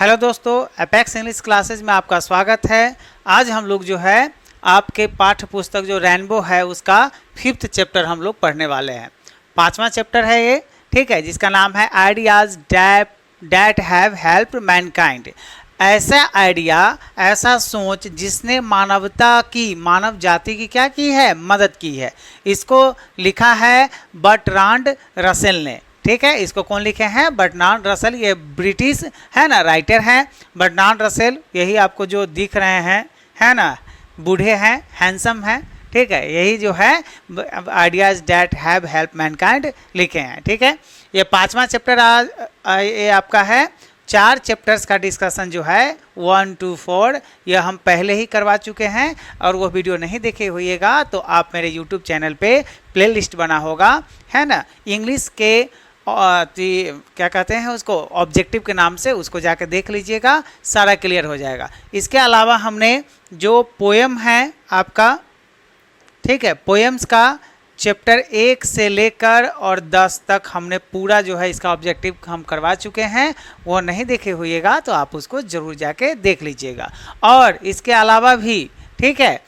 Hello दोस्तों, apex English classes में आपका स्वागत है। आज हम लोग जो है आपके पाठ्य पुस्तक जो रेनबो है उसका 5th चैप्टर हम लोग पढ़ने वाले हैं। 5वां चैप्टर है ये, ठीक है, जिसका नाम है ideas that have helped Mankind. ऐसा आइडिया, ऐसा सोच जिसने मानव जाति की क्या की है, मदद की है। इसको लिखा है बर्ट्रांड रसेल ने, ठीक है। इसको कौन लिखे हैं? Bertrand Russell. ये ब्रिटिश है ना राइटर हैं बर्ट्रांड रसेल। यही आपको जो दिख रहे हैं, है ना, बूढ़े हैं, हैंडसम हैं, ठीक है। यही जो है ideas that have help Mankind लिखे हैं, ठीक है। ये 5वां चैप्टर ये आपका है। 4 चैप्टर्स का डिस्कशन जो है 1 to 4 यह हम पहले ही करवा चुके हैं, और वो वीडियो नहीं देखे हुईएगा तो आप मेरे यूट्यूब चैनल पे प्लेलिस्ट बना होगा, है ना, इंग्लिश के क्या कहते हैं उसको, ऑब्जेक्टिव के नाम से, उसको जाके देख लीजिएगा, सारा क्लियर हो जाएगा। इसके अलावा हमने जो पोएम है आपका, ठीक है, पोएम्स का चैप्टर 1 से लेकर और 10 तक हमने पूरा जो है इसका ऑब्जेक्टिव हम करवा चुके हैं। वो नहीं देखे हुईएगा तो आप उसको ज़रूर जाके देख लीजिएगा। और इसके अलावा भी, ठीक है,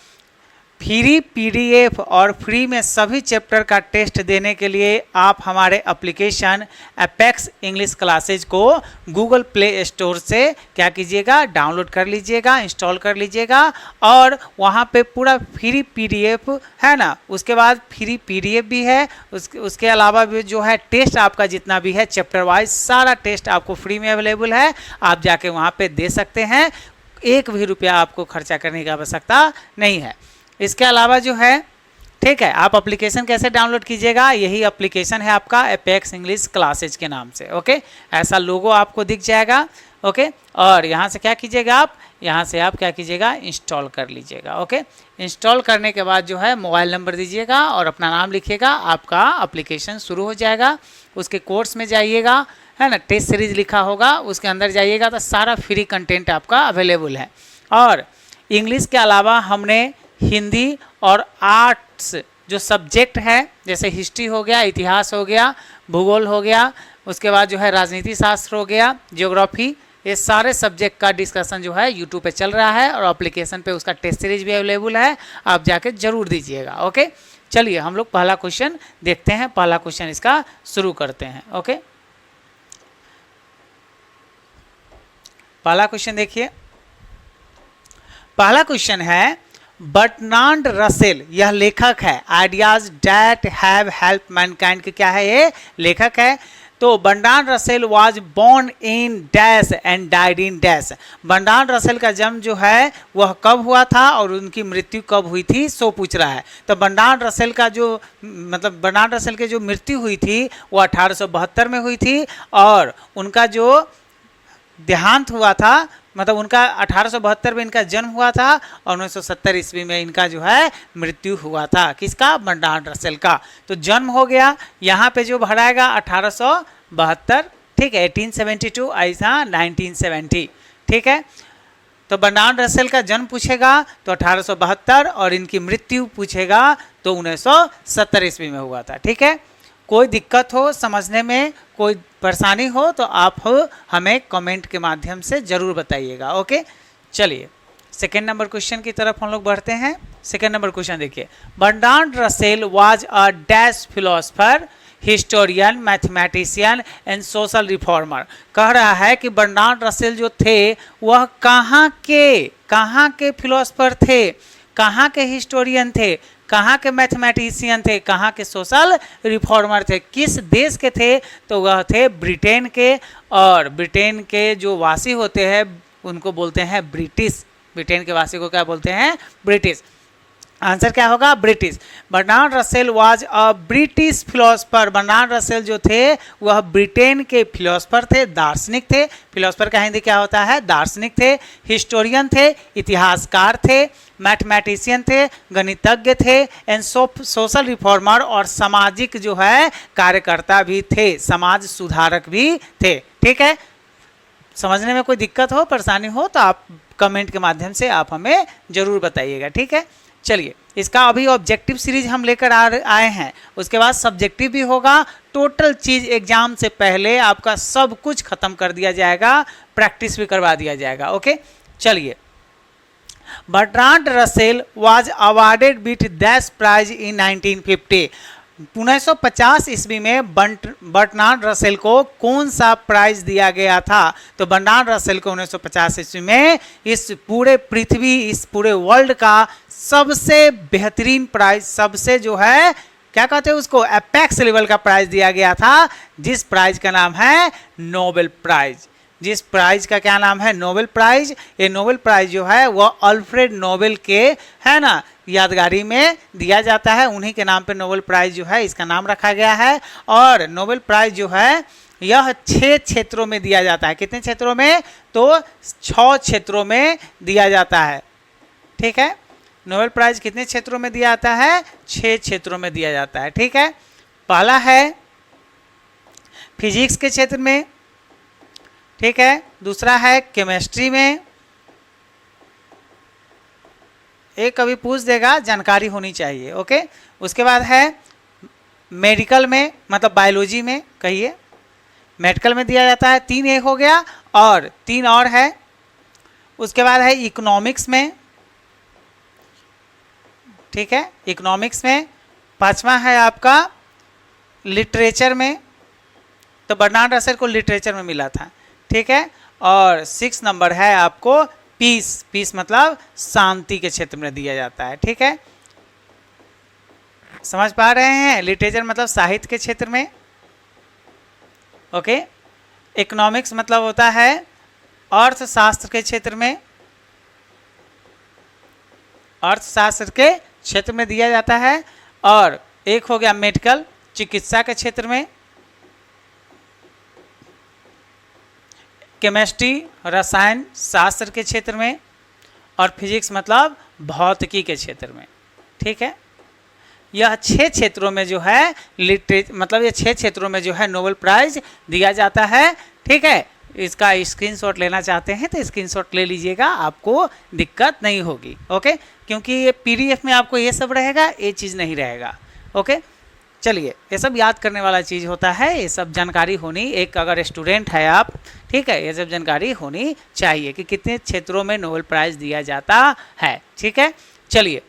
फ्री पीडीएफ और फ्री में सभी चैप्टर का टेस्ट देने के लिए आप हमारे एप्लीकेशन अपेक्स इंग्लिश क्लासेज को गूगल प्ले स्टोर से क्या कीजिएगा, डाउनलोड कर लीजिएगा, इंस्टॉल कर लीजिएगा, और वहाँ पे पूरा फ्री पीडीएफ है ना, उसके बाद फ्री पीडीएफ भी है। उसके अलावा भी जो है टेस्ट आपका जितना भी है चैप्टर वाइज सारा टेस्ट आपको फ्री में अवेलेबल है। आप जाके वहाँ पे दे सकते हैं, 1 भी रुपया आपको खर्चा करने की आवश्यकता नहीं है। इसके अलावा जो है, ठीक है, आप एप्लीकेशन कैसे डाउनलोड कीजिएगा, यही एप्लीकेशन है आपका अपेक्स इंग्लिश क्लासेज के नाम से, ओके। ऐसा लोगो आपको दिख जाएगा, ओके। और यहाँ से क्या कीजिएगा, आप यहाँ से आप क्या कीजिएगा, इंस्टॉल कर लीजिएगा, ओके। इंस्टॉल करने के बाद जो है मोबाइल नंबर दीजिएगा और अपना नाम लिखिएगा, आपका एप्लीकेशन शुरू हो जाएगा। उसके कोर्स में जाइएगा, है ना, टेस्ट सीरीज लिखा होगा, उसके अंदर जाइएगा तो सारा फ्री कंटेंट आपका अवेलेबल है। और इंग्लिश के अलावा हमने हिंदी और आर्ट्स जो सब्जेक्ट है, जैसे हिस्ट्री हो गया, इतिहास हो गया, भूगोल हो गया, उसके बाद जो है राजनीति शास्त्र हो गया, ज्योग्राफी, ये सारे सब्जेक्ट का डिस्कशन जो है यूट्यूब पे चल रहा है, और एप्लीकेशन पे उसका टेस्ट सीरीज भी अवेलेबल है, आप जाके जरूर दीजिएगा, ओके। चलिए हम लोग पहला क्वेश्चन देखते हैं। पहला क्वेश्चन इसका शुरू करते हैं, ओके। पहला क्वेश्चन देखिए, पहला क्वेश्चन है बर्ट्रांड रसेल, यह लेखक है। Ideas that have help mankind के क्या है, ये लेखक है। तो Bertrand Russell was born in dash and died in dash. Bertrand Russell का जन्म जो है वह कब हुआ था और उनकी मृत्यु कब हुई थी, सो पूछ रहा है। तो बर्ट्रांड रसेल का जो बर्ट्रांड रसेल की जो मृत्यु हुई थी वो 1872 में हुई थी, और उनका जो देहांत हुआ था, मतलब उनका 1872 में इनका जन्म हुआ था और 1970 ईस्वी में इनका जो है मृत्यु हुआ था। किसका? बर्ट्रांड रसेल का। तो जन्म हो गया, यहाँ पे जो भराएगा 1872, ठीक है, 1872 ऐसा 1970, ठीक है। तो बर्ट्रांड रसेल का जन्म पूछेगा तो 1872, और इनकी मृत्यु पूछेगा तो 1970 ईस्वी में हुआ था, ठीक है। कोई दिक्कत हो समझने में, कोई परेशानी हो तो आप हमें कमेंट के माध्यम से ज़रूर बताइएगा, ओके। चलिए सेकेंड नंबर क्वेश्चन की तरफ हम लोग बढ़ते हैं। सेकेंड नंबर क्वेश्चन देखिए, Bertrand Russell was a dash philosopher, historian, mathematician and social reformer. कह रहा है कि बर्ट्रांड रसेल जो थे वह कहाँ के फिलोसफर थे, कहाँ के हिस्टोरियन थे, कहाँ के मैथमेटिशियन थे, कहाँ के सोशल रिफॉर्मर थे, किस देश के थे? तो वह थे ब्रिटेन के, और ब्रिटेन के जो वासी होते हैं उनको बोलते हैं ब्रिटिश। ब्रिटेन के वासी को क्या बोलते हैं? ब्रिटिश। आंसर क्या होगा? British. Bertrand Russell was a British philosopher. Bertrand Russell जो थे वह ब्रिटेन के फिलोसफर थे, दार्शनिक थे। फिलोसफर का हिंदी क्या होता है? दार्शनिक थे। हिस्टोरियन थे, इतिहासकार थे। मैथमेटिशियन थे, गणितज्ञ थे। एंड सोशल रिफॉर्मर, और सामाजिक जो है कार्यकर्ता भी थे, समाज सुधारक भी थे, ठीक है। समझने में कोई दिक्कत हो, परेशानी हो तो आप कमेंट के माध्यम से आप हमें ज़रूर बताइएगा, ठीक है। चलिए इसका अभी ऑब्जेक्टिव सीरीज हम लेकर आए हैं, उसके बाद सब्जेक्टिव भी होगा। टोटल चीज़ एग्जाम से पहले आपका सब कुछ ख़त्म कर दिया जाएगा, प्रैक्टिस भी करवा दिया जाएगा। ओके, चलिए। Bertrand Russell was awarded with dash prize in 1950। 1950 ईस्वी में बर्ट्रांड रसेल को कौन सा प्राइज दिया गया था? तो बर्ट्रांड रसेल को 1950 ईस्वी में इस पूरे पृथ्वी, इस पूरे वर्ल्ड का सबसे बेहतरीन प्राइज, सबसे जो है क्या कहते हैं उसको, एपेक्स लेवल का प्राइज दिया गया था, जिस प्राइज का नाम है नोबेल प्राइज। जिस प्राइज का क्या नाम है? Nobel prize. ये नोबेल प्राइज जो है वो अल्फ्रेड नोबेल के, है ना, यादगारी में दिया जाता है। उन्हीं के नाम पे नोबेल प्राइज जो है इसका नाम रखा गया है। और नोबेल प्राइज जो है यह 6 क्षेत्रों में दिया जाता है। कितने क्षेत्रों में? तो 6 क्षेत्रों में दिया जाता है। ठीक है, नोबेल प्राइज कितने क्षेत्रों में दिया जाता है? 6 क्षेत्रों में दिया जाता है। ठीक है, पहला है फिजिक्स के क्षेत्र में, ठीक है, दूसरा है केमिस्ट्री में, एक कभी पूछ देगा, जानकारी होनी चाहिए। ओके, उसके बाद है मेडिकल में, मतलब बायोलॉजी में, कहिए मेडिकल में दिया जाता है। 3 एक हो गया और 3 और है। उसके बाद है इकोनॉमिक्स में, ठीक है, इकोनॉमिक्स में। 5वां है आपका लिटरेचर में, तो बर्ट्रांड रसेल को लिटरेचर में मिला था। ठीक है, और 6 नंबर है आपको पीस। पीस मतलब शांति के क्षेत्र में दिया जाता है। ठीक है, समझ पा रहे हैं? लिटरेचर मतलब साहित्य के क्षेत्र में। ओके, इकोनॉमिक्स मतलब होता है अर्थशास्त्र के क्षेत्र में, अर्थशास्त्र के क्षेत्र में दिया जाता है। और एक हो गया मेडिकल, चिकित्सा के क्षेत्र में। केमिस्ट्री रसायन शास्त्र के क्षेत्र में। और फिजिक्स मतलब भौतिकी के क्षेत्र में। ठीक है, यह 6 क्षेत्रों में जो है मतलब ये 6 क्षेत्रों में जो है नोबेल प्राइज दिया जाता है। ठीक है, इसका स्क्रीनशॉट लेना चाहते हैं तो स्क्रीनशॉट ले लीजिएगा, आपको दिक्कत नहीं होगी। ओके, क्योंकि ये पीडीएफ में आपको ये सब रहेगा, ये चीज़ नहीं रहेगा। ओके, चलिए, ये सब याद करने वाला चीज़ होता है, ये सब जानकारी होनी, एक अगर स्टूडेंट है आप, ठीक है, ये सब जानकारी होनी चाहिए कि कितने क्षेत्रों में नोबेल प्राइज दिया जाता है। ठीक है, चलिए,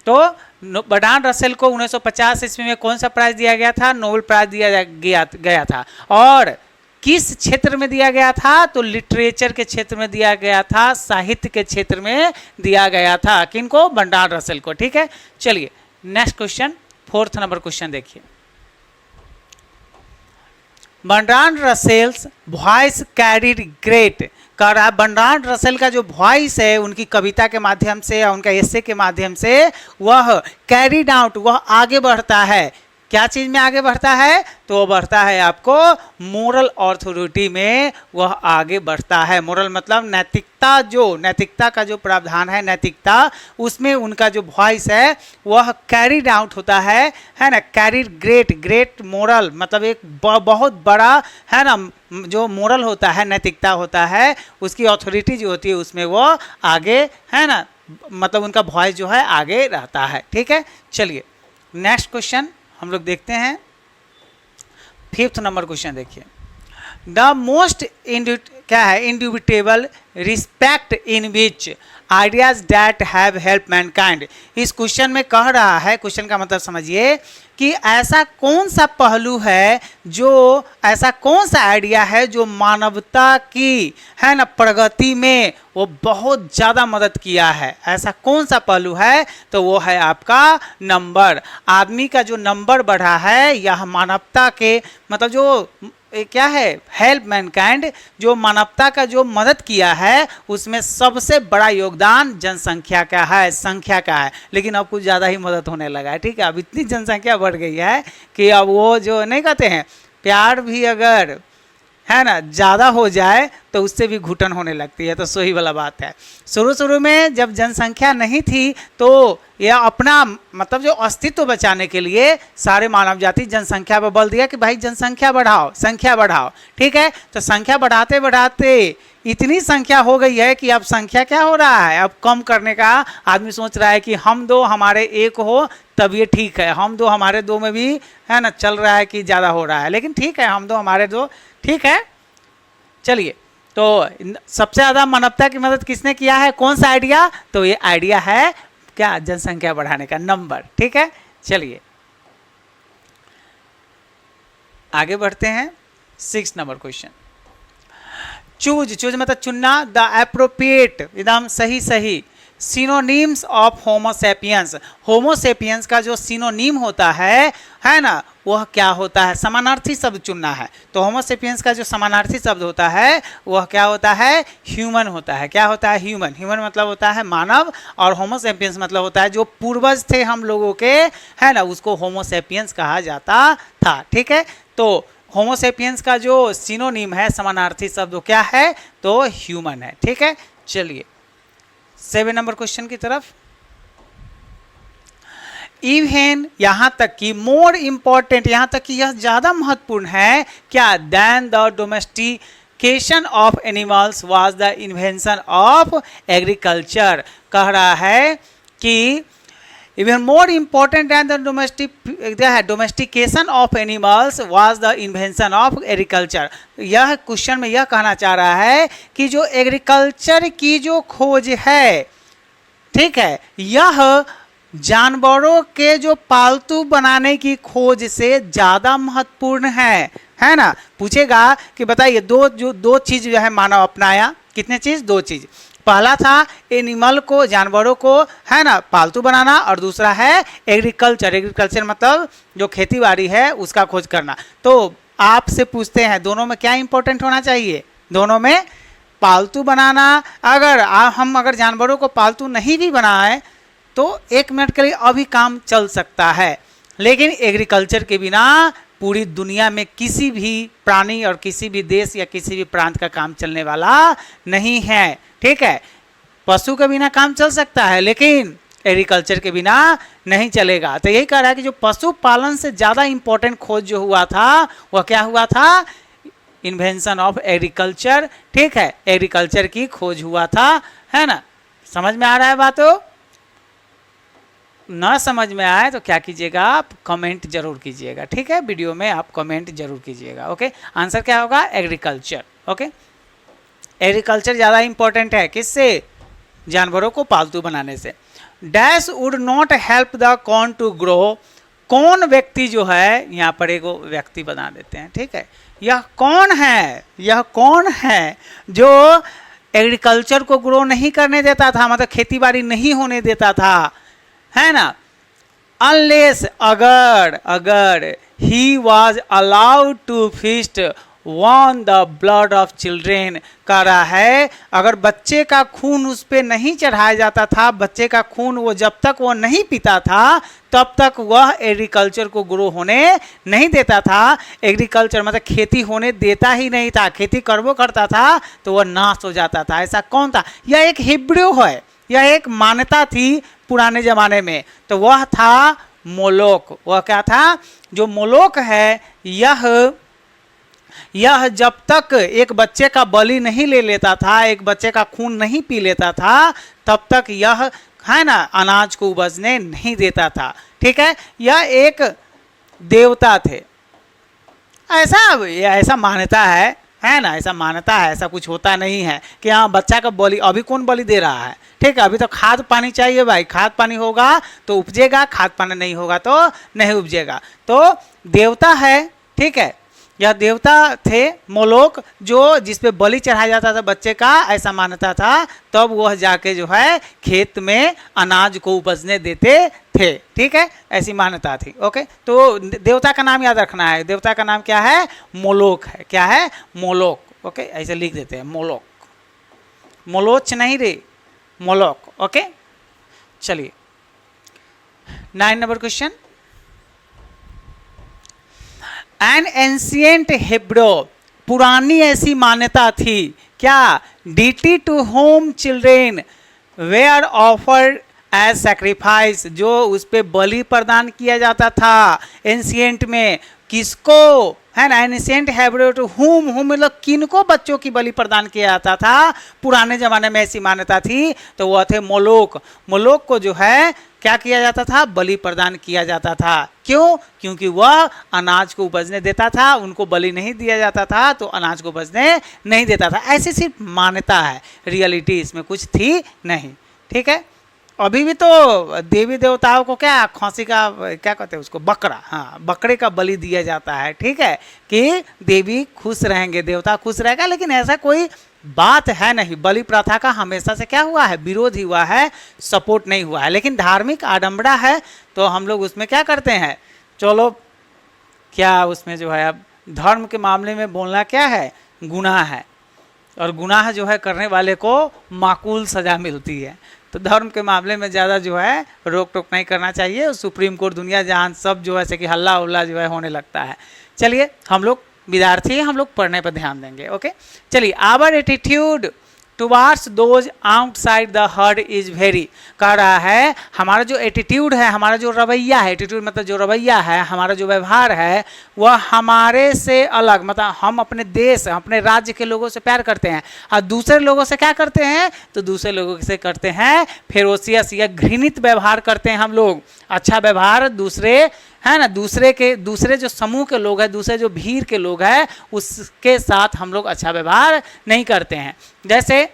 तो बर्ट्रांड रसेल को 1950 ईस्वी में कौन सा प्राइज दिया गया था? नोबेल प्राइज दिया गया था। और किस क्षेत्र में दिया गया था? तो लिटरेचर के क्षेत्र में दिया गया था, साहित्य के क्षेत्र में दिया गया था। किनको? बर्ट्रांड रसेल को। ठीक है, चलिए नेक्स्ट क्वेश्चन, 4th नंबर क्वेश्चन देखिए। Bertrand Russell's voice carried great. कह रहा है बर्ट्रांड रसेल का जो वॉइस है उनकी कविता के माध्यम से या उनका एस्से के माध्यम से वह कैरीड आउट, वह आगे बढ़ता है। क्या चीज़ में आगे बढ़ता है? तो वो बढ़ता है आपको मोरल अथॉरिटी में वह आगे बढ़ता है। मोरल मतलब नैतिकता, जो नैतिकता का जो प्रावधान है, नैतिकता, उसमें उनका जो वॉइस है वह कैरीड आउट होता है ना। कैरीड ग्रेट, ग्रेट मोरल मतलब एक बहुत बड़ा है ना, जो मोरल होता है, नैतिकता होता है, उसकी अथॉरिटी जो होती है उसमें वो आगे है ना, मतलब उनका वॉइस जो है आगे रहता है। ठीक है, चलिए नेक्स्ट क्वेश्चन हम लोग देखते हैं। 5th नंबर क्वेश्चन देखिए। द मोस्ट क्या है? Indubitable respect in which ideas that have help mankind. इस क्वेश्चन में कह रहा है, क्वेश्चन का मतलब समझिए कि ऐसा कौन सा पहलू है, जो ऐसा कौन सा आइडिया है जो मानवता की है ना प्रगति में वो बहुत ज़्यादा मदद किया है। ऐसा कौन सा पहलू है? तो वो है आपका नंबर। आदमी का जो नंबर बढ़ा है, यह मानवता के मतलब जो क्या है, हेल्प मैनकाइंड, जो मानवता का जो मदद किया है उसमें सबसे बड़ा योगदान जनसंख्या का है, संख्या का है। लेकिन अब कुछ ज़्यादा ही मदद होने लगा है। ठीक है, अब इतनी जनसंख्या बढ़ गई है कि अब वो जो नहीं कहते हैं, प्यार भी अगर है ना ज़्यादा हो जाए तो उससे भी घुटन होने लगती है। तो सही वाला बात है। शुरू में जब जनसंख्या नहीं थी तो यह अपना मतलब जो अस्तित्व बचाने के लिए सारे मानव जाति जनसंख्या पर बल दिया कि भाई जनसंख्या बढ़ाओ, संख्या बढ़ाओ। ठीक है, तो संख्या बढ़ाते बढ़ाते इतनी संख्या हो गई है कि अब संख्या क्या हो रहा है, अब कम करने का आदमी सोच रहा है कि हम दो हमारे एक हो तब ये ठीक है, हम दो हमारे दो में भी है ना चल रहा है कि ज़्यादा हो रहा है। लेकिन ठीक है, हम दो हमारे दो ठीक है। चलिए तो सबसे ज़्यादा मानवता की मदद किसने किया है, कौन सा आइडिया, तो ये आइडिया है क्या, जनसंख्या बढ़ाने का, नंबर। ठीक है, चलिए आगे बढ़ते हैं। 6 नंबर क्वेश्चन, चूज मतलब चुनना, द एप्रोप्रिएट एकदम सही सही सिनोनिम्स ऑफ होमोसेपियंस। होमोसेपियंस का जो सिनोनिम होता है ना, वह क्या होता है, समानार्थी शब्द चुनना है। तो होमोसेपियंस का जो समानार्थी शब्द होता है वह क्या होता है, ह्यूमन होता है। क्या होता है, ह्यूमन। ह्यूमन मतलब होता है मानव, और होमोसेपियंस मतलब होता है जो पूर्वज थे हम लोगों के, है ना, उसको होमोसेपियंस कहा जाता था। ठीक है, तो होमोसेपियंस का जो सिनोनिम है, समानार्थी शब्द वो क्या है, तो ह्यूमन है। ठीक है, चलिए 7 नंबर क्वेश्चन की तरफ। इवन यहां तक कि मोर इंपॉर्टेंट, यहां तक कि यह ज्यादा महत्वपूर्ण है क्या, than the domestication of animals was the invention of agriculture. कह रहा है कि even more important than the domestication of animals was the invention of agriculture. यह क्वेश्चन में यह कहना चाह रहा है कि जो एग्रीकल्चर की जो खोज है, ठीक है, यह जानवरों के जो पालतू बनाने की खोज से ज्यादा महत्वपूर्ण है ना। पूछेगा कि बताइए दो चीज जो है मानव अपनाया, कितने चीज, 2 चीज। पहला था एनिमल को, जानवरों को, है ना, पालतू बनाना, और दूसरा है एग्रीकल्चर। एग्रीकल्चर मतलब जो खेती बाड़ी है उसका खोज करना। तो आपसे पूछते हैं दोनों में क्या इंपॉर्टेंट होना चाहिए, दोनों में पालतू बनाना। अगर हम जानवरों को पालतू नहीं भी बनाए तो 1 मिनट के लिए अभी काम चल सकता है, लेकिन एग्रीकल्चर के बिना पूरी दुनिया में किसी भी प्राणी और किसी भी देश या किसी भी प्रांत का काम चलने वाला नहीं है। ठीक है, पशु के बिना काम चल सकता है लेकिन एग्रीकल्चर के बिना नहीं चलेगा। तो यही कह रहा है कि जो पशुपालन से ज़्यादा इंपॉर्टेंट खोज जो हुआ था वह क्या हुआ था, इन्वेंशन ऑफ एग्रीकल्चर। ठीक है, एग्रीकल्चर की खोज हुआ था, है ना। समझ में आ रहा है बातों, ना समझ में आए तो क्या कीजिएगा, आप कमेंट जरूर कीजिएगा। ठीक है, वीडियो में आप कमेंट जरूर कीजिएगा। ओके, आंसर क्या होगा, एग्रीकल्चर। ओके, एग्रीकल्चर ज़्यादा इंपॉर्टेंट है किससे, जानवरों को पालतू बनाने से। Dash would not help the corn to grow. कौन व्यक्ति जो है, यहाँ पर एक व्यक्ति बना देते हैं। ठीक है, यह कौन है, यह कौन है जो एग्रीकल्चर को ग्रो नहीं करने देता था, मतलब खेती बाड़ी नहीं होने देता था, है ना। अनलेस अगर he was allowed to feast on the blood of children. कह रहा है अगर बच्चे का खून उस पर नहीं चढ़ाया जाता था, बच्चे का खून वो जब तक वो नहीं पीता था तब तक वह एग्रीकल्चर को ग्रो होने नहीं देता था। एग्रीकल्चर मतलब खेती होने देता ही नहीं था, खेती करवो करता था तो वह नाश हो जाता था। ऐसा कौन था, यह एक हिब्रू है, यह एक मान्यता थी पुराने जमाने में। तो वह था मोलोक। वह क्या था, जो मोलोक है यह जब तक एक बच्चे का बलि नहीं ले लेता था, एक बच्चे का खून नहीं पी लेता था, तब तक यह, है ना, अनाज को उपजने नहीं देता था। ठीक है, यह एक देवता थे। ऐसा मान्यता है ना, ऐसा मान्यता है, ऐसा कुछ होता नहीं है कि हाँ बच्चा का बलि, अभी कौन बलि दे रहा है। ठीक है, अभी तो खाद पानी चाहिए भाई, खाद पानी होगा तो उपजेगा, खाद पानी नहीं होगा तो नहीं उपजेगा। तो देवता है, ठीक है, यह देवता थे मोलोक, जो जिसपे बलि चढ़ाया जाता था बच्चे का, ऐसा मान्यता था। तब वह जाके जो है खेत में अनाज को उपजने देते थे। ठीक है, ऐसी मान्यता थी। ओके, तो देवता का नाम याद रखना है, देवता का नाम क्या है, मोलोक है। क्या है, मोलोक। ओके, ऐसे लिख देते हैं मोलोक, मोलोच नहीं रे, मोलोक। ओके, चलिए 9 number question. An ancient Hebrew, पुरानी ऐसी मान्यता थी क्या, deity to whom children were offered as sacrifice, जो उस पे बलि प्रदान किया जाता था एंशिएंट में। किसको, है ना, एनिसेंट हैब्रो टू हुम मतलब किनको बच्चों की बलि प्रदान किया जाता था, पुराने जमाने में ऐसी मान्यता थी, तो वह थे मोलोक। मोलोक को जो है क्या किया जाता था, बलि प्रदान किया जाता था। क्यों? क्योंकि वह अनाज को उपजने देता था, उनको बलि नहीं दिया जाता था तो अनाज को उपजने नहीं देता था। ऐसी सिर्फ मान्यता है, रियलिटी इसमें कुछ थी नहीं। ठीक है, अभी भी तो देवी देवताओं को क्या खौसी का क्या कहते हैं उसको, बकरा, हाँ बकरे का बलि दिया जाता है। ठीक है, कि देवी खुश रहेंगे, देवता खुश रहेगा, लेकिन ऐसा कोई बात है नहीं। बलि प्रथा का हमेशा से क्या हुआ है, विरोध ही हुआ है, सपोर्ट नहीं हुआ है। लेकिन धार्मिक आडंबरा है तो हम लोग उसमें क्या करते हैं, चलो क्या उसमें जो है, अब धर्म के मामले में बोलना क्या है, गुनाह है, और गुनाह जो है करने वाले को माकूल सज़ा मिलती है। तो धर्म के मामले में ज़्यादा जो है रोक टोक नहीं करना चाहिए। सुप्रीम कोर्ट, दुनिया जहान सब जो है से कि हल्ला उल्ला जो है होने लगता है। चलिए, हम लोग विद्यार्थी, हम लोग पढ़ने पर ध्यान देंगे। ओके, चलिए, our attitude towards those outside the herd is very, कह रहा है हमारा जो एटीट्यूड है, हमारा जो रवैया है, एटीट्यूड मतलब जो रवैया है, हमारा जो व्यवहार है, वह हमारे से अलग, मतलब हम अपने देश, अपने राज्य के लोगों से प्यार करते हैं, और दूसरे लोगों से क्या करते हैं, तो दूसरे लोगों से करते हैं फेरोसियस या घृणित व्यवहार करते हैं हम लोग। अच्छा व्यवहार दूसरे, है ना, दूसरे जो समूह के लोग हैं, दूसरे जो भीड़ के लोग हैं, उसके साथ हम लोग अच्छा व्यवहार नहीं करते हैं। जैसे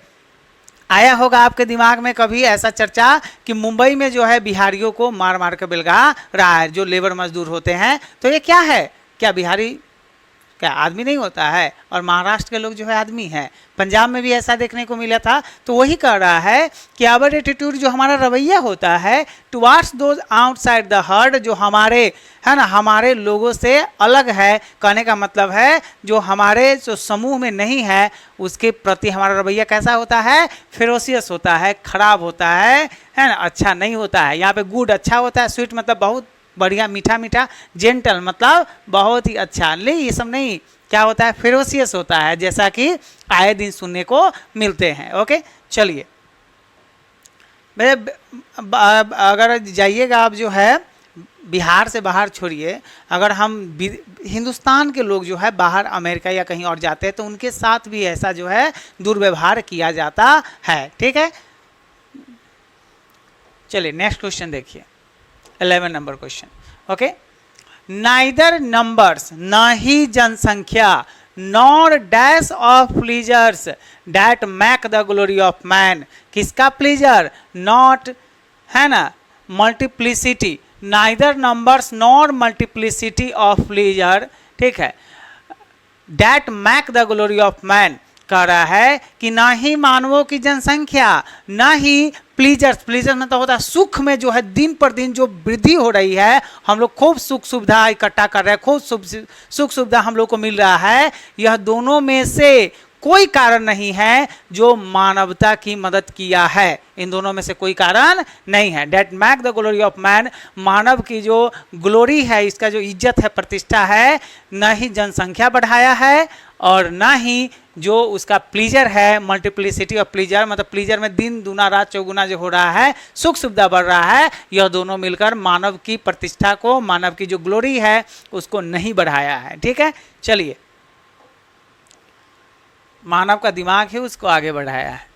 आया होगा आपके दिमाग में कभी ऐसा चर्चा कि मुंबई में जो है बिहारियों को मार मार कर बिलगा रहा है, जो लेबर मजदूर होते हैं। तो ये क्या है, क्या बिहारी क्या आदमी नहीं होता है, और महाराष्ट्र के लोग जो है आदमी हैं। पंजाब में भी ऐसा देखने को मिला था। तो वही कह रहा है कि आवर एटीट्यूड, जो हमारा रवैया होता है, towards those outside the heard, जो हमारे, है ना, हमारे लोगों से अलग है, कहने का मतलब है जो हमारे जो समूह में नहीं है, उसके प्रति हमारा रवैया कैसा होता है, फेरोसियस होता है, खराब होता है ना, अच्छा नहीं होता है। यहाँ पे गुड अच्छा होता है, स्वीट मतलब बहुत बढ़िया, मीठा मीठा, जेंटल मतलब बहुत ही अच्छा, नहीं ये सब नहीं, क्या होता है, फेरोसियस होता है, जैसा कि आए दिन सुनने को मिलते हैं। ओके, चलिए, अगर जाइएगा आप जो है बिहार से बाहर छोड़िए, अगर हम हिंदुस्तान के लोग जो है बाहर अमेरिका या कहीं और जाते हैं तो उनके साथ भी ऐसा जो है दुर्व्यवहार किया जाता है। ठीक है, चलिए नेक्स्ट क्वेश्चन देखिए, 11 number question. Okay, neither numbers, न ही जनसंख्या, nor dash of pleasures that make the glory of man, किसका प्लीजर, नॉट, है ना, multiplicity, neither numbers nor multiplicity of pleasure, ठीक है, that make the glory of man, कह रहा है कि ना ही मानवों की जनसंख्या, ना ही प्लीजर्स, प्लीजर मतलब होता है सुख में जो है दिन पर दिन जो वृद्धि हो रही है, हम लोग खूब सुख सुविधा इकट्ठा कर रहे हैं, खूब सुख सुविधा हम लोग को मिल रहा है, यह दोनों में से कोई कारण नहीं है जो मानवता की मदद किया है। इन दोनों में से कोई कारण नहीं है। That make the glory of man, मानव की जो ग्लोरी है, इसका जो इज्जत है, प्रतिष्ठा है, न ही जनसंख्या बढ़ाया है और न ही जो उसका प्लीजर है, मल्टीप्लिसिटी ऑफ प्लीजर मतलब प्लीजर में दिन दूना रात चौगुना जो हो रहा है, सुख सुविधा बढ़ रहा है, यह दोनों मिलकर मानव की प्रतिष्ठा को, मानव की जो ग्लोरी है उसको नहीं बढ़ाया है। ठीक है, चलिए, मानव का दिमाग है उसको आगे बढ़ाया है।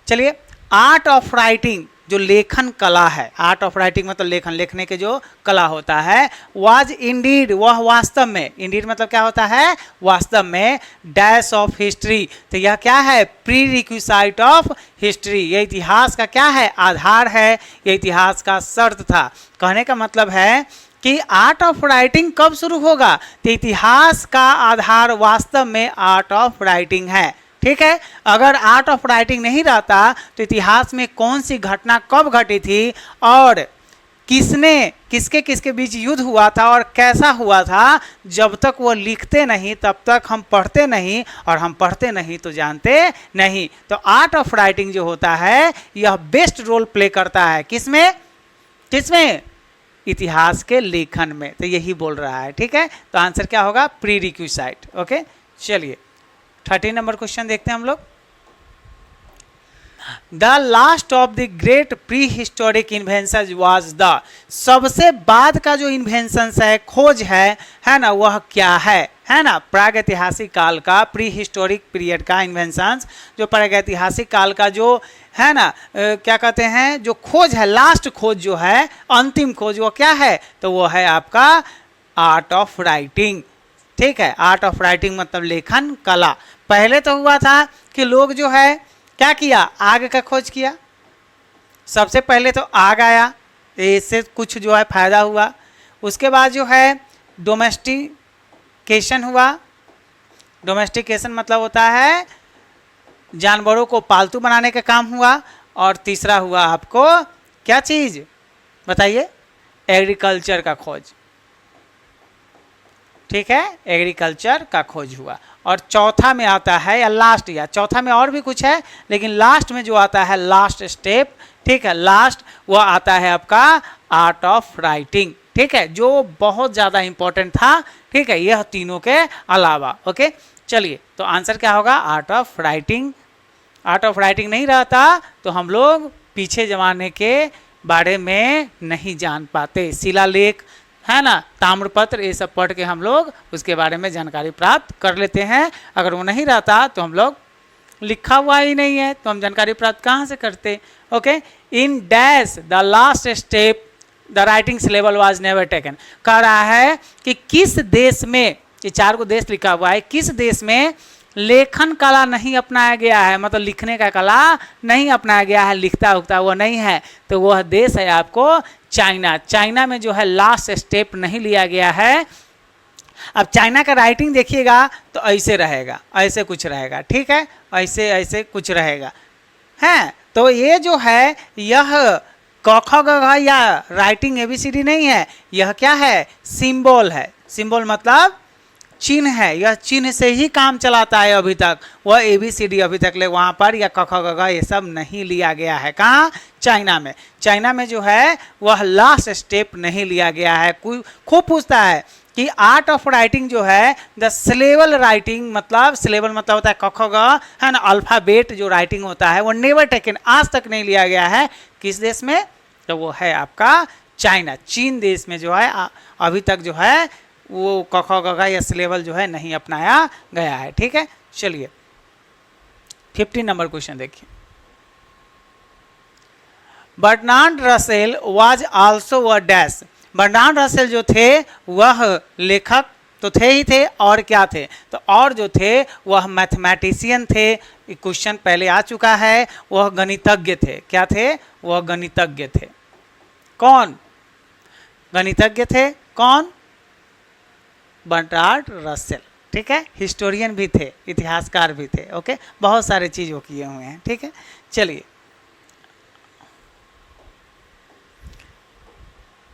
चलिए, आर्ट ऑफ राइटिंग, जो लेखन कला है, आर्ट ऑफ राइटिंग मतलब लेखन, लिखने के जो कला होता है, वाज इंडीड, वह वास्तव में, इंडीड मतलब क्या होता है, वास्तव में, डैश ऑफ हिस्ट्री, तो यह क्या है, प्री रिक्विसाइट ऑफ हिस्ट्री, यह इतिहास का क्या है, आधार है, यह इतिहास का शर्त था। कहने का मतलब है कि आर्ट ऑफ राइटिंग कब शुरू होगा, तो इतिहास का आधार वास्तव में आर्ट ऑफ राइटिंग है। ठीक है, अगर आर्ट ऑफ राइटिंग नहीं रहता तो इतिहास में कौन सी घटना कब घटी थी और किसने किसके किसके बीच युद्ध हुआ था और कैसा हुआ था, जब तक वो लिखते नहीं तब तक हम पढ़ते नहीं, और हम पढ़ते नहीं तो जानते नहीं। तो आर्ट ऑफ राइटिंग जो होता है यह बेस्ट रोल प्ले करता है, किसमें, किसमें, इतिहास के लेखन में। तो यही बोल रहा है। ठीक है, तो आंसर क्या होगा, प्री रिक्विसाइट। ओके, चलिए 13 नंबर क्वेश्चन देखते हैं हम लोग। The last of the great pre historic invention was the, सबसे बाद का जो इन्वेंशन है, खोज है ना, वह क्या है ना, प्रागैतिहासिक काल का, प्री हिस्टोरिक पीरियड का इन्वेंशन, जो प्रागैतिहासिक काल का जो है ना, क्या कहते हैं, जो खोज है, लास्ट खोज जो है, अंतिम खोज, वो क्या है, तो वो है आपका आर्ट ऑफ राइटिंग। ठीक है, आर्ट ऑफ राइटिंग मतलब लेखन कला। पहले तो हुआ था कि लोग जो है क्या किया, आग का खोज किया, सबसे पहले तो आग आया, इससे कुछ जो है फायदा हुआ। उसके बाद जो है डोमेस्टिकेशन हुआ। डोमेस्टिकेशन मतलब होता है जानवरों को पालतू बनाने का काम हुआ। और तीसरा हुआ आपको क्या चीज बताइए, एग्रीकल्चर का खोज। ठीक है, एग्रीकल्चर का खोज हुआ। और चौथा में आता है, या लास्ट, या चौथा में और भी कुछ है, लेकिन लास्ट में जो आता है, लास्ट स्टेप, ठीक है, लास्ट वो आता है आपका आर्ट ऑफ राइटिंग। ठीक है, जो बहुत ज़्यादा इंपॉर्टेंट था। ठीक है, यह तीनों के अलावा। ओके, चलिए, तो आंसर क्या होगा, art of writing. Art of writing नहीं रहता तो हम लोग पीछे जमाने के बारे में नहीं जान पाते। शिलालेख है ना, ताम्रपत्र, ये सब पढ़ के हम लोग उसके बारे में जानकारी प्राप्त कर लेते हैं। अगर वो नहीं रहता तो हम लोग, लिखा हुआ ही नहीं है तो हम जानकारी प्राप्त कहाँ से करते। Okay, in dash the last step the writing level was never taken, कह रहा है कि किस देश में, ये 4 को देश लिखा हुआ है, किस देश में लेखन कला नहीं अपनाया गया है, मतलब लिखने का कला नहीं अपनाया गया है, लिखता उखता हुआ नहीं है, तो वह देश है आपको चाइना। चाइना में जो है लास्ट स्टेप नहीं लिया गया है। अब चाइना का राइटिंग देखिएगा तो ऐसे रहेगा, ऐसे कुछ रहेगा। ठीक है, ऐसे ऐसे कुछ रहेगा है। तो ये जो है, यह क ख ग घ या राइटिंग ABCD नहीं है, यह क्या है, सिंबल है। सिंबल मतलब चिन्ह है, यह चिन्ह से ही काम चलाता है अभी तक। वह ABCD अभी तक ले वहाँ पर या क ख ग घ ये सब नहीं लिया गया है। कहाँ, चाइना में। चाइना में जो है वह लास्ट स्टेप नहीं लिया गया है। खूब पूछता है कि आर्ट ऑफ राइटिंग जो है, द सिलेबल राइटिंग, मतलब सिलेबल मतलब होता है क ख ग, है ना, अल्फ़ाबेट जो राइटिंग होता है वो नेवर टेकन, आज तक नहीं लिया गया है। किस देश में, तो वो है आपका चाइना, चीन देश में जो है अभी तक जो है वो क ख ग घ या सिलेबल जो है नहीं अपनाया गया है। ठीक है, चलिए 50 नंबर क्वेश्चन देखिए। Bernard Russell was also a dash, Bernard Russell जो थे वह लेखक तो थे ही थे, और क्या थे, तो और जो थे वह मैथमेटिशियन थे। क्वेश्चन पहले आ चुका है, वह गणितज्ञ थे। क्या थे, वह गणितज्ञ थे। कौन गणितज्ञ थे, कौन, बर्नार्ड रसेल। ठीक है, हिस्टोरियन भी थे, इतिहासकार भी थे। ओके, बहुत सारे चीज वो किए हुए हैं। ठीक है, चलिए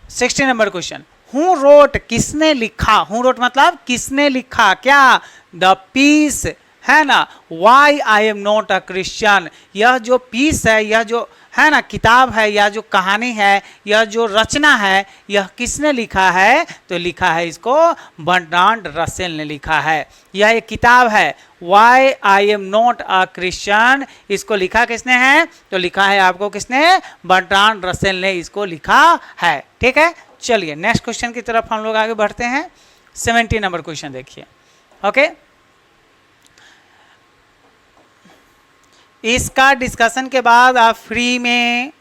60 नंबर क्वेश्चन। हु रोट, किसने लिखा, हु रोट मतलब किसने लिखा, क्या, द पीस, है ना, why I am not a Christian, यह जो पीस है, यह जो है ना किताब है, यह जो कहानी है, यह जो रचना है, यह किसने लिखा है, तो लिखा है इसको बर्नार्ड रसेल ने लिखा है। यह एक किताब है, why I am not a Christian, इसको लिखा किसने है, तो लिखा है आपको किसने, बर्नार्ड रसेल ने इसको लिखा है। ठीक है, चलिए नेक्स्ट क्वेश्चन की तरफ हम लोग आगे बढ़ते हैं। 70 नंबर क्वेश्चन देखिए। ओके, इसका डिस्कशन के बाद आप फ्री में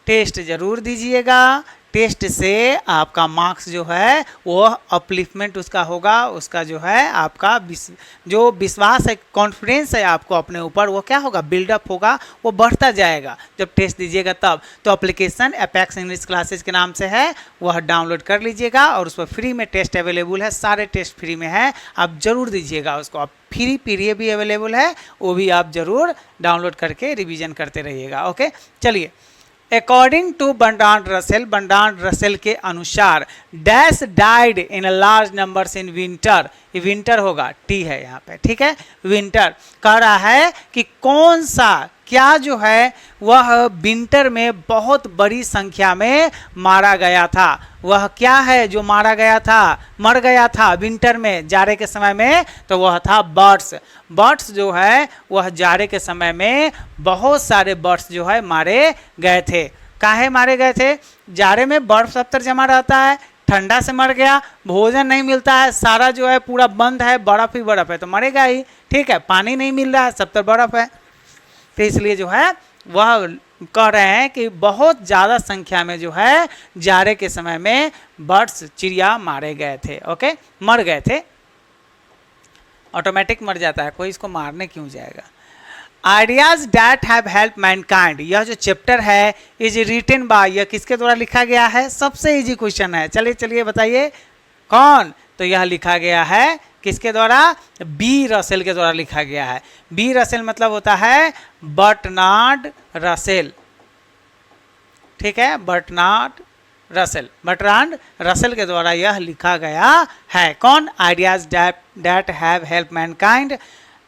टेस्ट जरूर दीजिएगा। टेस्ट से आपका मार्क्स जो है वो अपलिफ्टमेंट उसका होगा, उसका जो है आपका जो विश्वास है, कॉन्फिडेंस है आपको अपने ऊपर, वो क्या होगा, बिल्डअप होगा, वो बढ़ता जाएगा जब टेस्ट दीजिएगा तब। तो एप्लीकेशन एपेक्स इंग्लिश क्लासेस के नाम से है, वह डाउनलोड कर लीजिएगा और उस पर फ्री में टेस्ट अवेलेबल है, सारे टेस्ट फ्री में है, आप जरूर दीजिएगा उसको। आप फ्री PDF भी अवेलेबल है, वो भी आप जरूर डाउनलोड करके रिवीजन करते रहिएगा। ओके, चलिए according to Bernard Russell, Bernard Russell के अनुसार dash died in large numbers in winter, ये विंटर होगा, टी है यहाँ पे। ठीक है, विंटर कह रहा है कि कौन सा क्या जो है वह विंटर में बहुत बड़ी संख्या में मारा गया था। वह क्या है जो मारा गया था, मर गया था विंटर में, जाड़े के समय में? तो वह था बर्ड्स। बर्ड्स जो है वह जाड़े के समय में बहुत सारे बर्ड्स जो है मारे गए थे। काहे मारे गए थे? जाड़े में बर्फ सब तरफ जमा रहता है, ठंडा से मर गया, भोजन नहीं मिलता है, सारा जो है पूरा बंद है, बर्फ ही बर्फ है, तो मरेगा ही। ठीक है, पानी नहीं मिल रहा है, सब तरफ बर्फ है, तो इसलिए जो है वह कह रहे हैं कि बहुत ज़्यादा संख्या में जो है जाड़े के समय में बर्ड्स, चिड़िया मारे गए थे। ओके, मर गए थे, ऑटोमेटिक मर जाता है, कोई इसको मारने क्यों जाएगा। Ideas that have help Mankind, यह जो चैप्टर है इज रिटन बाय, यह किसके द्वारा लिखा गया है? सबसे इजी क्वेश्चन है, चलिए चलिए बताइए कौन? तो यह लिखा गया है किसके द्वारा? बी रसेल के द्वारा लिखा गया है। बी रसेल मतलब होता है बर्टनार्ड रसेल। ठीक है, बर्टनार्ड रसेल, बर्ट्रांड रसेल के द्वारा यह लिखा गया है। कौन? Ideas that have help Mankind,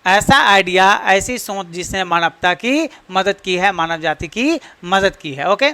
ऐसा आइडिया, ऐसी सोच जिसने मानवता की मदद की है, मानव जाति की मदद की है। ओके,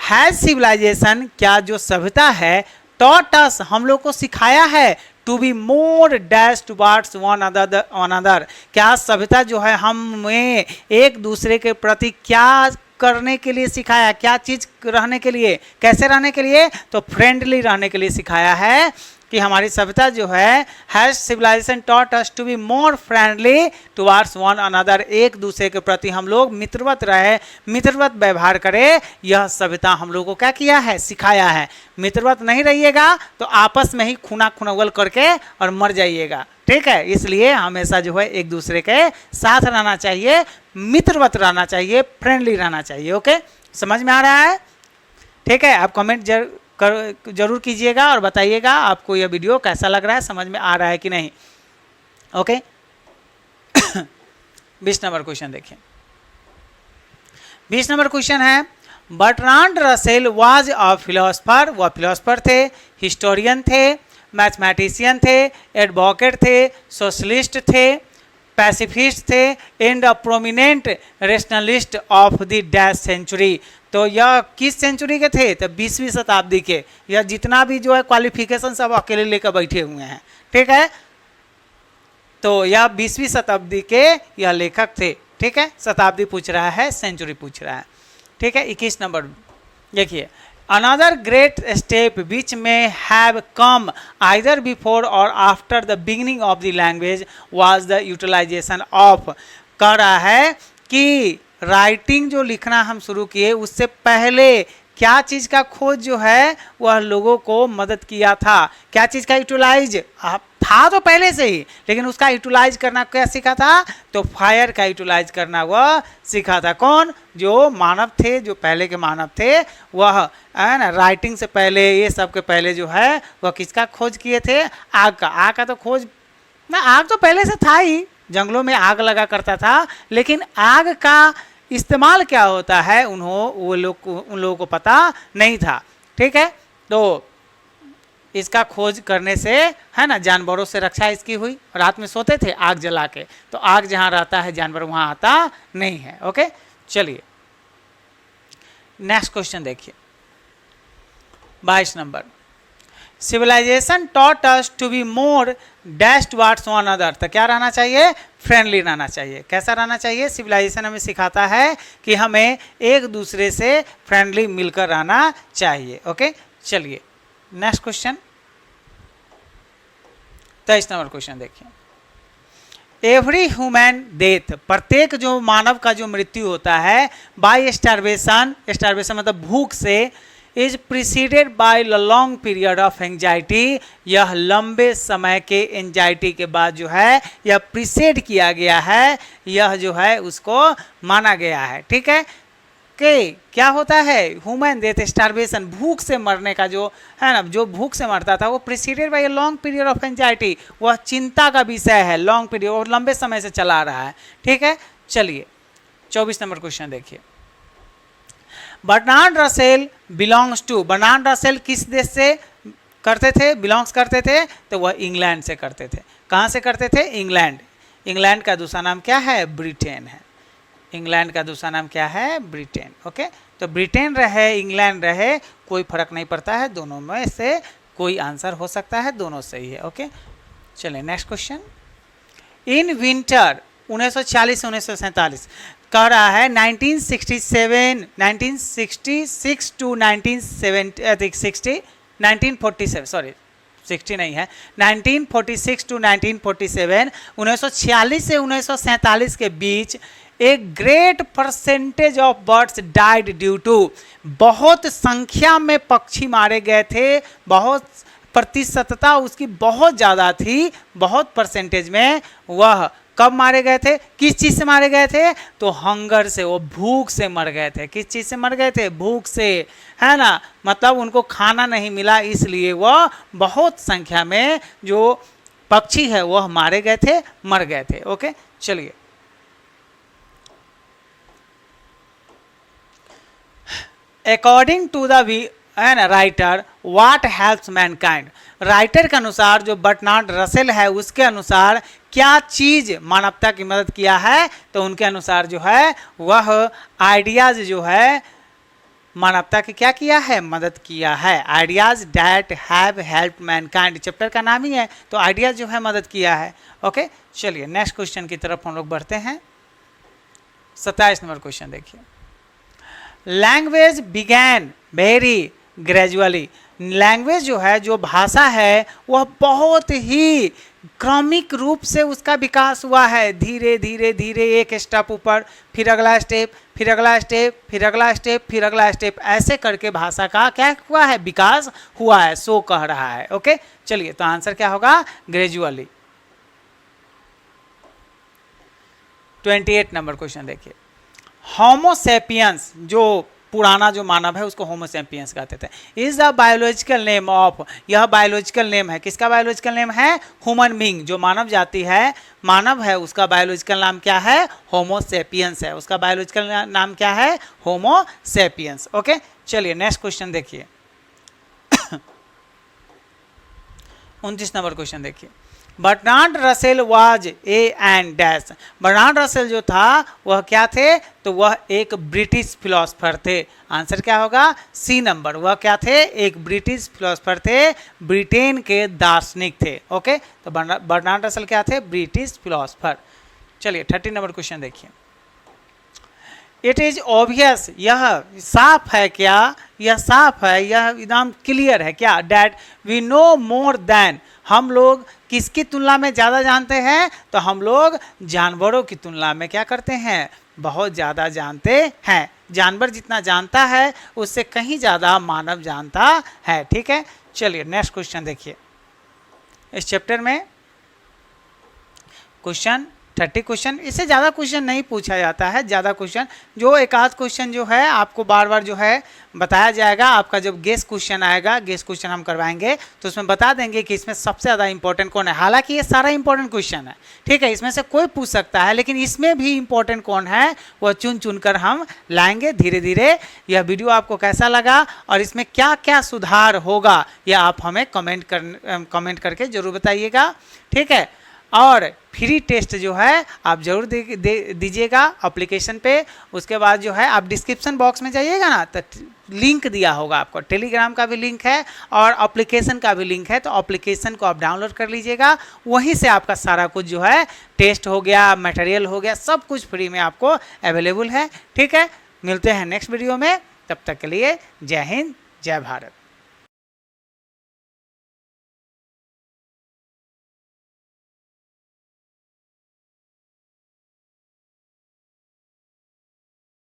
हैज सिविलाइजेशन, क्या जो सभ्यता है, टॉट अस, हम लोग को सिखाया है, to be more dash towards one another, क्या सभ्यता जो है हमें एक दूसरे के प्रति क्या करने के लिए सिखाया? क्या चीज रहने के लिए, कैसे रहने के लिए? तो फ्रेंडली रहने के लिए सिखाया है कि हमारी सभ्यता जो है, has civilization taught us to be more friendly towards one another, एक दूसरे के प्रति हम लोग मित्रवत रहे, मित्रवत व्यवहार करें, यह सभ्यता हम लोगों को क्या किया है? सिखाया है। मित्रवत नहीं रहिएगा तो आपस में ही खूना खुनवल करके और मर जाइएगा। ठीक है, इसलिए हमेशा जो है एक दूसरे के साथ रहना चाहिए, मित्रवत रहना चाहिए, फ्रेंडली रहना चाहिए। ओके, समझ में आ रहा है? ठीक है, आप कमेंट जरूर कीजिएगा और बताइएगा आपको यह वीडियो कैसा लग रहा है, समझ में आ रहा है कि नहीं। ओके 20 नंबर क्वेश्चन देखिए। 20 नंबर क्वेश्चन है, Bertrand Russell was a philosopher, वह फिलोसफर थे, हिस्टोरियन थे, मैथमेटिशियन थे, एडवोकेट थे, सोशलिस्ट थे, पैसिफिस्ट थे, and a prominent rationalist of the dash century. तो यह किस सेंचुरी के थे? तो 20वीं शताब्दी के। यह जितना भी जो है क्वालिफिकेशन सब अकेले लेकर बैठे हुए हैं। ठीक है, तो यह 20वीं शताब्दी के यह लेखक थे। ठीक है, शताब्दी पूछ रहा है, सेंचुरी पूछ रहा है। ठीक है, 21 नंबर देखिए, another great step which men have come either before or after the beginning of the language was the utilization of, कह रहा है कि राइटिंग जो लिखना हम शुरू किए उससे पहले क्या चीज़ का खोज जो है वह लोगों को मदद किया था। क्या चीज़ का यूटिलाइज था तो पहले से ही, लेकिन उसका यूटिलाइज करना क्या सीखा था? तो फायर का यूटिलाइज करना वह सीखा था। कौन? जो मानव थे, जो पहले के मानव थे, वह है ना, राइटिंग से पहले, ये सब के पहले जो है वह किसका खोज किए थे? आग का। आग का तो खोज ना, आग तो पहले से था ही, जंगलों में आग लगा करता था, लेकिन आग का इस्तेमाल क्या होता है उन लोगों को पता नहीं था। ठीक है, तो इसका खोज करने से है ना जानवरों से रक्षा इसकी हुई। रात में सोते थे आग जला के, तो आग जहाँ रहता है जानवर वहाँ आता नहीं है। ओके, चलिए नेक्स्ट क्वेश्चन देखिए, 22 number, civilization taught us to be more dash towards one another, तो क्या रहना चाहिए? फ्रेंडली रहना चाहिए। कैसा रहना चाहिए? सिविलाइजेशन हमें सिखाता है कि हमें एक दूसरे से फ्रेंडली मिलकर रहना चाहिए। ओके, चलिए नेक्स्ट क्वेश्चन, 23 नंबर क्वेश्चन देखिए, एवरी ह्यूमन डेथ, प्रत्येक जो मानव का जो मृत्यु होता है, बाय स्टारवेशन, स्टारवेशन मतलब भूख से, is preceded by long period of anxiety, यह लंबे समय के एंजाइटी के बाद जो है यह प्रिसीड किया गया है, यह जो है उसको माना गया है। ठीक है, कि क्या होता है? ह्यूमन डेथ, स्टारवेशन, भूख से मरने का जो है ना, जो भूख से मरता था वो preceded by long period of anxiety, वह चिंता का विषय है, लॉन्ग पीरियड और लंबे समय से चला रहा है। ठीक है, चलिए 24 नंबर क्वेश्चन देखिए, Bertrand Russell belongs to, Bertrand Russell किस देश से करते थे, बिलोंग्स करते थे? तो वह इंग्लैंड से करते थे। कहाँ से करते थे? इंग्लैंड। इंग्लैंड का दूसरा नाम क्या है? ब्रिटेन है। इंग्लैंड का दूसरा नाम क्या है? ब्रिटेन। ओके, तो ब्रिटेन रहे इंग्लैंड रहे कोई फर्क नहीं पड़ता है, दोनों में से कोई आंसर हो सकता है, दोनों सही है। ओके, चलिए नेक्स्ट क्वेश्चन। इन विंटर 1940 1947 कह रहा है 1966 टू 1947 सॉरी 60 नहीं है, 1946 टू 1947 1946 से 1947 के बीच एक great percentage of birds died due to, बहुत संख्या में पक्षी मारे गए थे, बहुत प्रतिशतता उसकी बहुत ज़्यादा थी, बहुत परसेंटेज में। वह कब मारे गए थे? किस चीज़ से मारे गए थे? तो हंगर से, वो भूख से मर गए थे। किस चीज़ से मर गए थे? भूख से, है ना, मतलब उनको खाना नहीं मिला, इसलिए वह बहुत संख्या में जो पक्षी है वह मारे गए थे, मर गए थे। ओके, चलिए अकॉर्डिंग टू द है ना writer what helps Mankind, writer के अनुसार जो बर्ट्रांड रसेल है उसके अनुसार क्या चीज मानवता की मदद किया है? तो उनके अनुसार जो है वह आइडियाज जो है मानवता की क्या किया है? मदद किया है। Ideas that have helped Mankind chapter का नाम ही है, तो आइडियाज जो है मदद किया है। ओके, चलिए नेक्स्ट क्वेश्चन की तरफ हम लोग बढ़ते हैं। 27 नंबर क्वेश्चन देखिए। Language began very gradually, language जो है, जो भाषा है वह बहुत ही क्रमिक रूप से उसका विकास हुआ है, धीरे धीरे धीरे, एक स्टेप ऊपर, फिर अगला स्टेप, फिर अगला स्टेप, फिर अगला स्टेप, फिर अगला स्टेप, ऐसे करके भाषा का क्या हुआ है? विकास हुआ है, सो कह रहा है। ओके, चलिए तो आंसर क्या होगा? ग्रेजुअली। 28 नंबर क्वेश्चन देखिए। होमोसेपियंस, जो पुराना जो मानव है उसको होमोसेपियंस कहते थे। Is the biological name of, यह बायोलॉजिकल नेम है, किसका बायोलॉजिकल नेम है? ह्यूमन बीइंग, जो मानव जाति है, मानव है, उसका बायोलॉजिकल नाम क्या है? होमोसेपियंस है, उसका बायोलॉजिकल नाम क्या है? होमोसेपियंस। ओके, चलिए नेक्स्ट क्वेश्चन देखिए। 29 नंबर क्वेश्चन देखिए। Bertrand Russell was A and dash, Bertrand Russell जो था वह क्या थे? तो वह एक ब्रिटिश फिलोसफर थे। आंसर क्या होगा? सी नंबर, वह क्या थे? एक ब्रिटिश फिलोसफर थे, ब्रिटेन के दार्शनिक थे। ओके, तो बर्ट्रांड रसेल क्या थे? British philosopher. चलिए 30 नंबर क्वेश्चन देखिए। इट इज ऑब्वियस, यह साफ है क्या? यह साफ है, यह एकदम क्लियर है क्या? That we know more than, हम लोग किसकी तुलना में ज़्यादा जानते हैं? तो हम लोग जानवरों की तुलना में क्या करते हैं? बहुत ज़्यादा जानते हैं। जानवर जितना जानता है उससे कहीं ज़्यादा मानव जानता है। ठीक है, चलिए नेक्स्ट क्वेश्चन देखिए। इस चैप्टर में क्वेश्चन 30 क्वेश्चन, इससे ज़्यादा क्वेश्चन नहीं पूछा जाता है। ज़्यादा क्वेश्चन जो एक आध क्वेश्चन जो है आपको बार बार जो है बताया जाएगा। आपका जब गेस क्वेश्चन आएगा, गेस क्वेश्चन हम करवाएंगे तो उसमें बता देंगे कि इसमें सबसे ज़्यादा इंपॉर्टेंट कौन है। हालांकि ये सारा इंपॉर्टेंट क्वेश्चन है, ठीक है, इसमें से कोई पूछ सकता है, लेकिन इसमें भी इंपॉर्टेंट कौन है वह चुन चुन कर हम लाएंगे धीरे धीरे। यह वीडियो आपको कैसा लगा और इसमें क्या क्या सुधार होगा यह आप हमें कमेंट करके ज़रूर बताइएगा। ठीक है, और फ्री टेस्ट जो है आप जरूर दीजिएगा एप्लीकेशन पे। उसके बाद जो है आप डिस्क्रिप्शन बॉक्स में जाइएगा ना, तो लिंक दिया होगा आपको, टेलीग्राम का भी लिंक है और एप्लीकेशन का भी लिंक है, तो एप्लीकेशन को आप डाउनलोड कर लीजिएगा। वहीं से आपका सारा कुछ जो है टेस्ट हो गया, मटेरियल हो गया, सब कुछ फ्री में आपको अवेलेबल है। ठीक है, मिलते हैं नेक्स्ट वीडियो में, तब तक के लिए जय हिंद, जय भारत।